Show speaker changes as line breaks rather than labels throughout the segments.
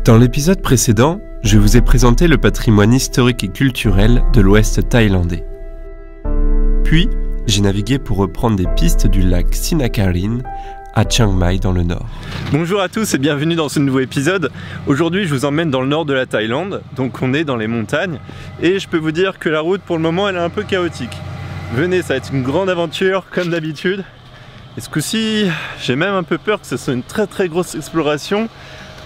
Dans l'épisode précédent, je vous ai présenté le patrimoine historique et culturel de l'Ouest thaïlandais. Puis, j'ai navigué pour reprendre des pistes du lac Sinakarin à Chiang Mai dans le nord.
Bonjour à tous et bienvenue dans ce nouveau épisode. Aujourd'hui, je vous emmène dans le nord de la Thaïlande, donc on est dans les montagnes, et je peux vous dire que la route pour le moment elle est un peu chaotique. Venez, ça va être une grande aventure comme d'habitude. Et ce coup-ci, j'ai même un peu peur que ce soit une très grosse exploration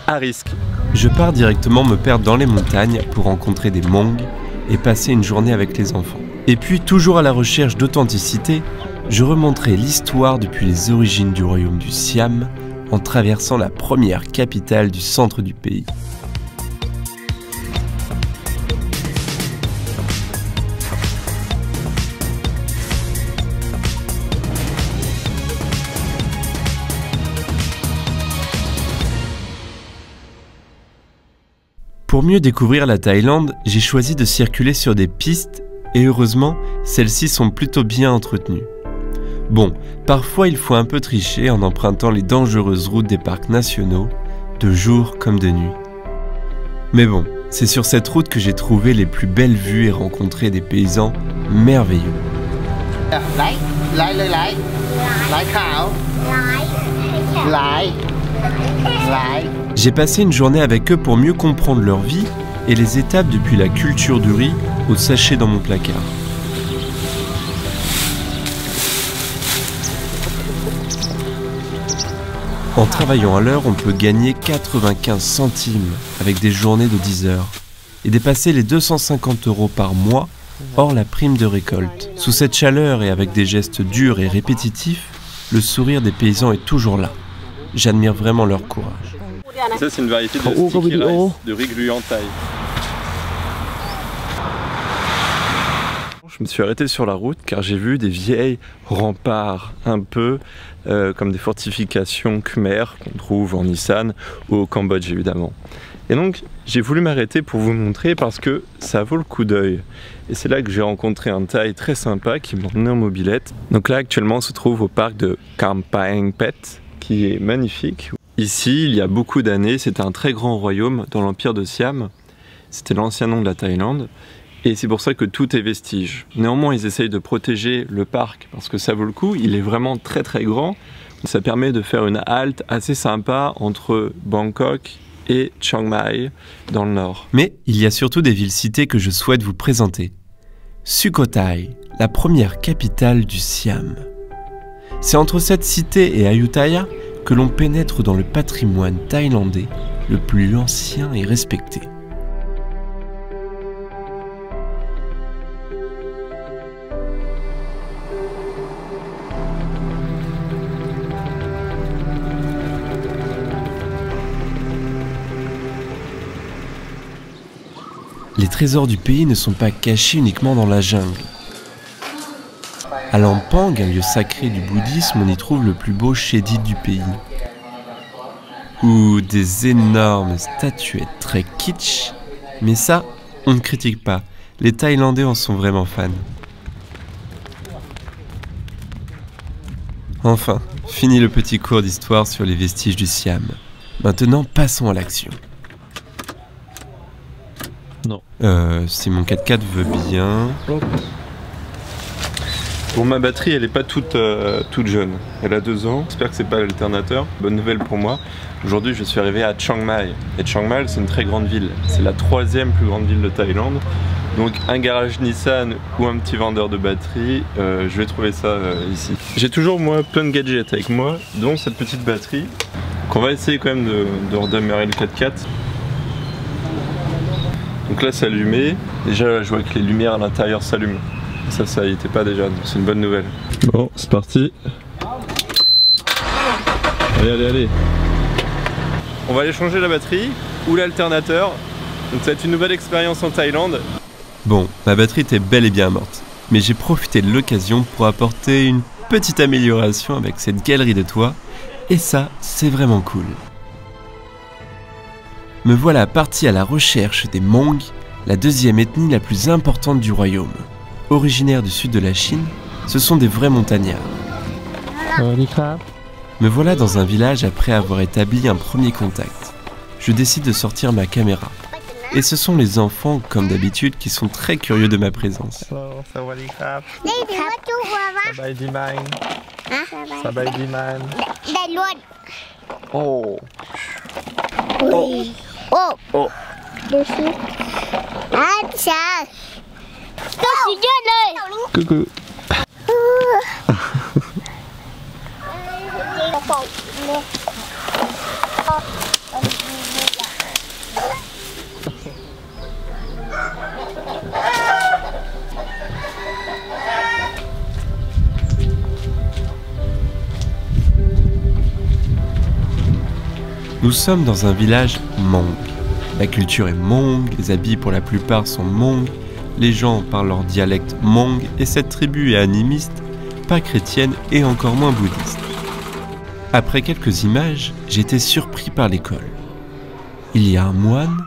à risque.
Je pars directement me perdre dans les montagnes pour rencontrer des Hmongs et passer une journée avec les enfants. Et puis, toujours à la recherche d'authenticité, je remonterai l'histoire depuis les origines du royaume du Siam en traversant la première capitale du centre du pays. Pour mieux découvrir la Thaïlande, j'ai choisi de circuler sur des pistes et heureusement, celles-ci sont plutôt bien entretenues. Bon, parfois il faut un peu tricher en empruntant les dangereuses routes des parcs nationaux, de jour comme de nuit. Mais bon, c'est sur cette route que j'ai trouvé les plus belles vues et rencontré des paysans merveilleux. J'ai passé une journée avec eux pour mieux comprendre leur vie et les étapes depuis la culture du riz au sachet dans mon placard. En travaillant à l'heure, on peut gagner 95 centimes avec des journées de 10 heures et dépasser les 250 € par mois hors la prime de récolte. Sous cette chaleur et avec des gestes durs et répétitifs, le sourire des paysans est toujours là. J'admire vraiment leur courage.
Ça, c'est une variété de sticky rice, de riz gluant thaï. Je me suis arrêté sur la route car j'ai vu des vieilles remparts, un peu comme des fortifications khmer qu'on trouve en Isan ou au Cambodge évidemment. Et donc j'ai voulu m'arrêter pour vous montrer parce que ça vaut le coup d'œil. Et c'est là que j'ai rencontré un Thaï très sympa qui m'a emmené en mobilette. Donc là actuellement on se trouve au parc de Kamphaeng Phet qui est magnifique. Ici il y a beaucoup d'années c'était un très grand royaume dans l'empire de Siam. C'était l'ancien nom de la Thaïlande. Et c'est pour ça que tout est vestige. Néanmoins, ils essayent de protéger le parc parce que ça vaut le coup. Il est vraiment très grand. Ça permet de faire une halte assez sympa entre Bangkok et Chiang Mai dans le nord.
Mais il y a surtout des villes-cités que je souhaite vous présenter. Sukhothai, la première capitale du Siam. C'est entre cette cité et Ayutthaya que l'on pénètre dans le patrimoine thaïlandais le plus ancien et respecté. Les trésors du pays ne sont pas cachés uniquement dans la jungle. À Lampang, un lieu sacré du bouddhisme, on y trouve le plus beau chédid du pays. Ou des énormes statuettes très kitsch. Mais ça, on ne critique pas. Les Thaïlandais en sont vraiment fans. Enfin, fini le petit cours d'histoire sur les vestiges du Siam. Maintenant, passons à l'action.
Non.
Si mon 4x4 veut bien...
Bon, ma batterie elle est pas toute jeune, elle a 2 ans, j'espère que c'est pas l'alternateur. Bonne nouvelle pour moi, aujourd'hui je suis arrivé à Chiang Mai. Et Chiang Mai c'est une très grande ville, c'est la 3e plus grande ville de Thaïlande. Donc un garage Nissan ou un petit vendeur de batterie, je vais trouver ça ici. J'ai toujours moi plein de gadgets avec moi, dont cette petite batterie, qu'on va essayer quand même de redémarrer le 4x4. Donc là c'est allumé, déjà je vois que les lumières à l'intérieur s'allument. Ça y était pas déjà, c'est une bonne nouvelle. Bon, c'est parti. Allez. On va aller changer la batterie ou l'alternateur. Donc ça va être une nouvelle expérience en Thaïlande.
Bon, ma batterie était bel et bien morte, mais j'ai profité de l'occasion pour apporter une petite amélioration avec cette galerie de toit, et ça, c'est vraiment cool. Me voilà parti à la recherche des Hmongs, la 2e ethnie la plus importante du royaume. Originaires du sud de la Chine, ce sont des vrais montagnards. Me voilà dans un village après avoir établi un premier contact. je décide de sortir ma caméra. Et ce sont les enfants, comme d'habitude, qui sont très curieux de ma présence.
Oh.
Oh.
Coucou.
Nous sommes dans un village Hmong. La culture est Hmong, les habits pour la plupart sont Hmong, les gens parlent leur dialecte Hmong et cette tribu est animiste, pas chrétienne et encore moins bouddhiste. Après quelques images, j'ai été surpris par l'école. Il y a un moine,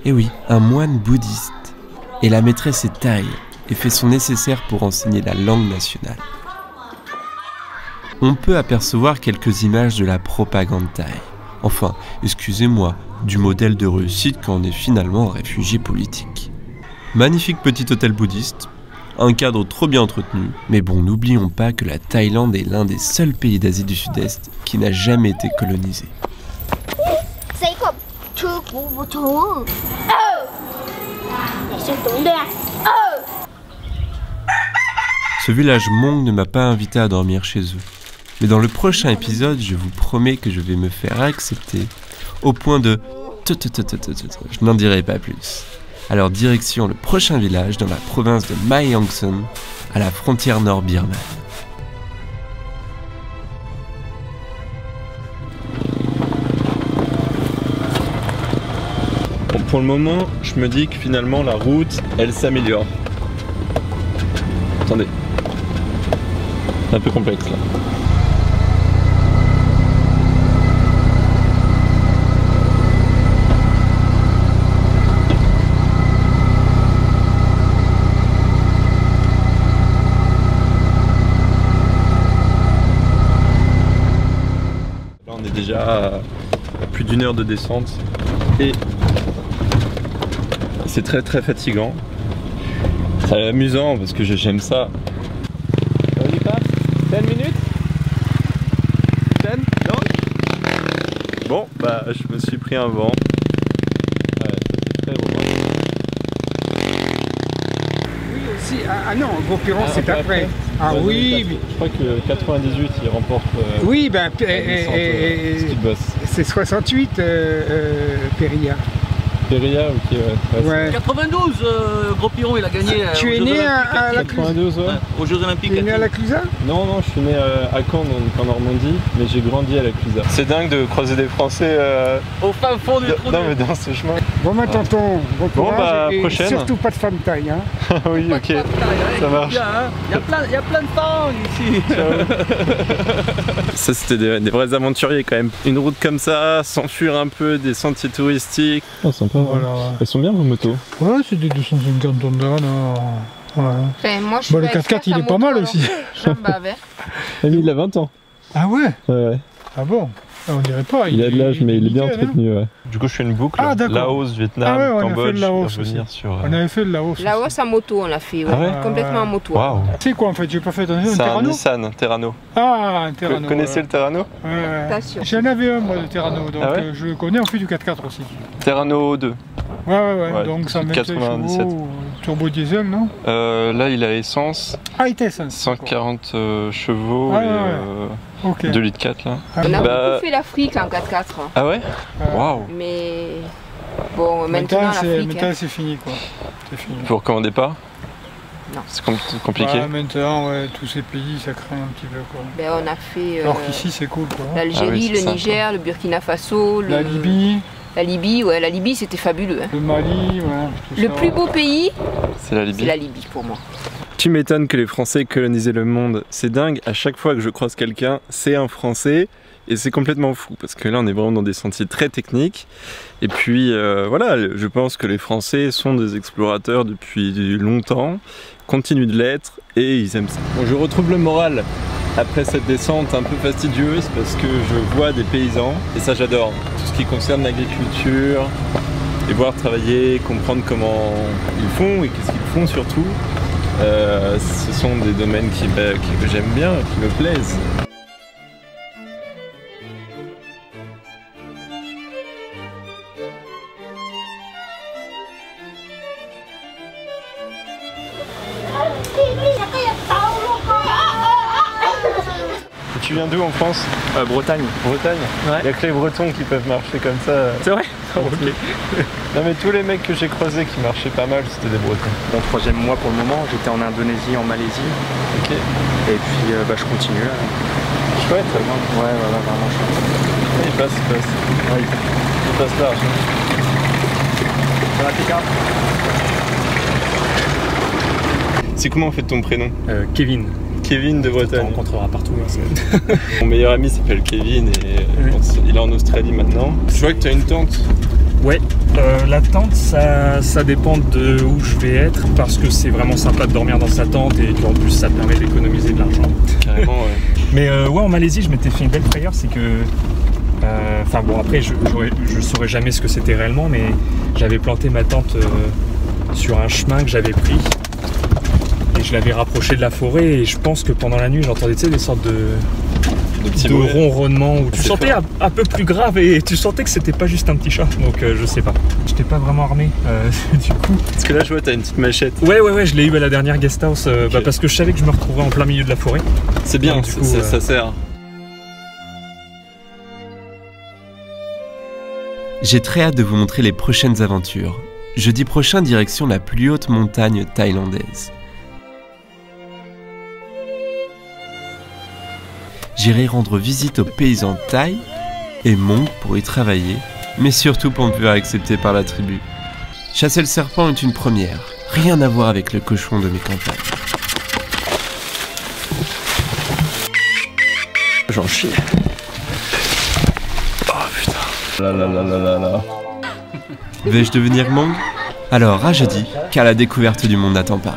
et oui, un moine bouddhiste, et la maîtresse est thaï et fait son nécessaire pour enseigner la langue nationale. On peut apercevoir quelques images de la propagande thaï. Enfin, excusez-moi, du modèle de réussite quand on est finalement un réfugié politique. Magnifique petit hôtel bouddhiste, un cadre trop bien entretenu, mais bon, n'oublions pas que la Thaïlande est l'un des seuls pays d'Asie du Sud-Est qui n'a jamais été colonisé. Ce village Hmong ne m'a pas invité à dormir chez eux. Mais dans le prochain épisode, je vous promets que je vais me faire accepter au point de... Je n'en dirai pas plus. Alors direction le prochain village dans la province de Mae Hong Son, à la frontière nord birmane.
Bon, pour le moment, je me dis que finalement la route, elle s'améliore. Attendez. C'est un peu complexe là. Déjà à plus d'1 heure de descente et c'est très fatigant. C'est amusant parce que j'aime ça. 10 minutes? 10? Non? Bon, bah je me suis pris un vent. Ouais, c'est très romantique.
Oui aussi, ah non, Vaupiron c'est après. Ah oui,
je crois que 98 il remporte.
Oui, ben
c'est
68 Périlla.
Périlla, ok, ouais.
92, Gros Piron il a gagné.
Tu es né à la
92, ouais.
Aux Jeux Olympiques.
Tu es né à la Clusaz?
Non, je suis né à Caen, donc en Normandie, mais j'ai grandi à la Clusaz. C'est dingue de croiser des Français
au fin fond du trou.
Non, mais dans ce chemin.
Bon, bah tonton, bon courage,
bah,
et
prochaine.
surtout pas de femme taille. Hein.
Oui, ok, ça marche.
Il y a plein de temps ici.
Ça, c'était des vrais aventuriers quand même. Une route comme ça, s'enfuir un peu des sentiers touristiques. Oh, sympa.
Voilà.
Elles sont bien vos motos?
Ouais, c'est des 250 tonnes de voilà.
Enfin, moi, je suis
le 4x4 il est pas mal aussi.
Lui, il a 20 ans.
Ah ouais?
Ouais.
Ah bon? On dirait pas.
Il a de l'âge, mais il est bien entretenu. Ouais. Du coup, je fais une boucle.
Ah,
Laos, Vietnam, Cambodge.
On avait fait le Laos.
Laos en moto, on l'a fait, ouais.
Ah ouais?
Complètement en moto.
Waouh.
C'est quoi en fait? J'ai pas fait attention.
C'est un Nissan Terrano.
Ah, un Terrano.
Vous connaissez le Terrano?
Ouais. J'en avais un moi de Terrano, donc je le connais. On fait du 4x4 aussi.
Terrano 2.
Ouais. Donc 127 chevaux, turbo diesel, non?
Là, il a essence.
Ah, il était essence.
140 chevaux et 2 litres 4 là.
On a beaucoup fait l'Afrique en 4x4.
Ah ouais? Waouh.
Mais bon, maintenant l'Afrique.
Maintenant c'est fini quoi. C'est fini.
Vous recommandez pas?
Non.
C'est compliqué.
Maintenant, tous ces pays, ça craint un petit peu quoi.
Ben, on a fait.
Alors qu'ici c'est cool quoi.
L'Algérie, le Niger, le Burkina Faso,
la Libye.
La Libye, ouais, la Libye c'était fabuleux. Hein.
Le Mali, ouais.
Le plus beau pays,
c'est la Libye.
C'est la Libye pour moi.
Tu m'étonnes que les Français colonisaient le monde. C'est dingue, à chaque fois que je croise quelqu'un, c'est un Français. Et c'est complètement fou, parce que là on est vraiment dans des sentiers très techniques. Et puis voilà, je pense que les Français sont des explorateurs depuis longtemps, continuent de l'être, et ils aiment ça. Bon, je retrouve le moral. après cette descente un peu fastidieuse parce que je vois des paysans et ça j'adore. Tout ce qui concerne l'agriculture, les voir travailler, comprendre comment ils font et qu'est-ce qu'ils font surtout. Ce sont des domaines que j'aime bien, qui me plaisent. Tu viens d'où en France?
Bretagne.
Bretagne?
Ouais.
Il n'y a que les Bretons qui peuvent marcher comme ça.
C'est vrai?
Ok. Non mais tous les mecs que j'ai croisés qui marchaient pas mal, c'était des Bretons.
Mon 3e mois pour le moment, j'étais en Indonésie, en Malaisie.
Ok.
Et puis je continue là.
Chouette.
Ouais, vraiment chouette.
Il passe.
Ouais.
Il passe large.
Ça va, Picard?
C'est comment en fait ton prénom?
Kevin.
Kevin de
On
Bretagne.
rencontrera partout. Hein,
Mon meilleur ami s'appelle Kevin et il est en Australie maintenant. Je vois que tu as une tente.
Ouais, la tente, ça dépend de où je vais être parce que c'est vraiment sympa de dormir dans sa tente et qu'en plus ça permet d'économiser de l'argent.
Carrément, ouais.
Mais ouais, en Malaisie, je m'étais fait une belle frayeur, c'est que... Enfin bon, après, je saurais jamais ce que c'était réellement, mais j'avais planté ma tente sur un chemin que j'avais pris. Et je l'avais rapproché de la forêt et je pense que pendant la nuit j'entendais des sortes de ronronnements où tu sentais un peu plus grave et tu sentais que c'était pas juste un petit chat, donc je sais pas. J'étais pas vraiment armé du coup.
Parce que là je vois t'as une petite machette.
Ouais, je l'ai eu à la dernière guest house okay. Parce que je savais que je me retrouverais en plein milieu de la forêt.
C'est bien, du coup, ça sert.
J'ai très hâte de vous montrer les prochaines aventures. Jeudi prochain, direction la plus haute montagne thaïlandaise. J'irai rendre visite aux paysans thaïs et Monk pour y travailler, mais surtout pour me faire accepter par la tribu. Chasser le serpent est une première, rien à voir avec le cochon de mes campagnes.
J'en chie. Oh putain. Là.
Vais-je devenir Monk? Alors à jeudi, car la découverte du monde n'attend pas.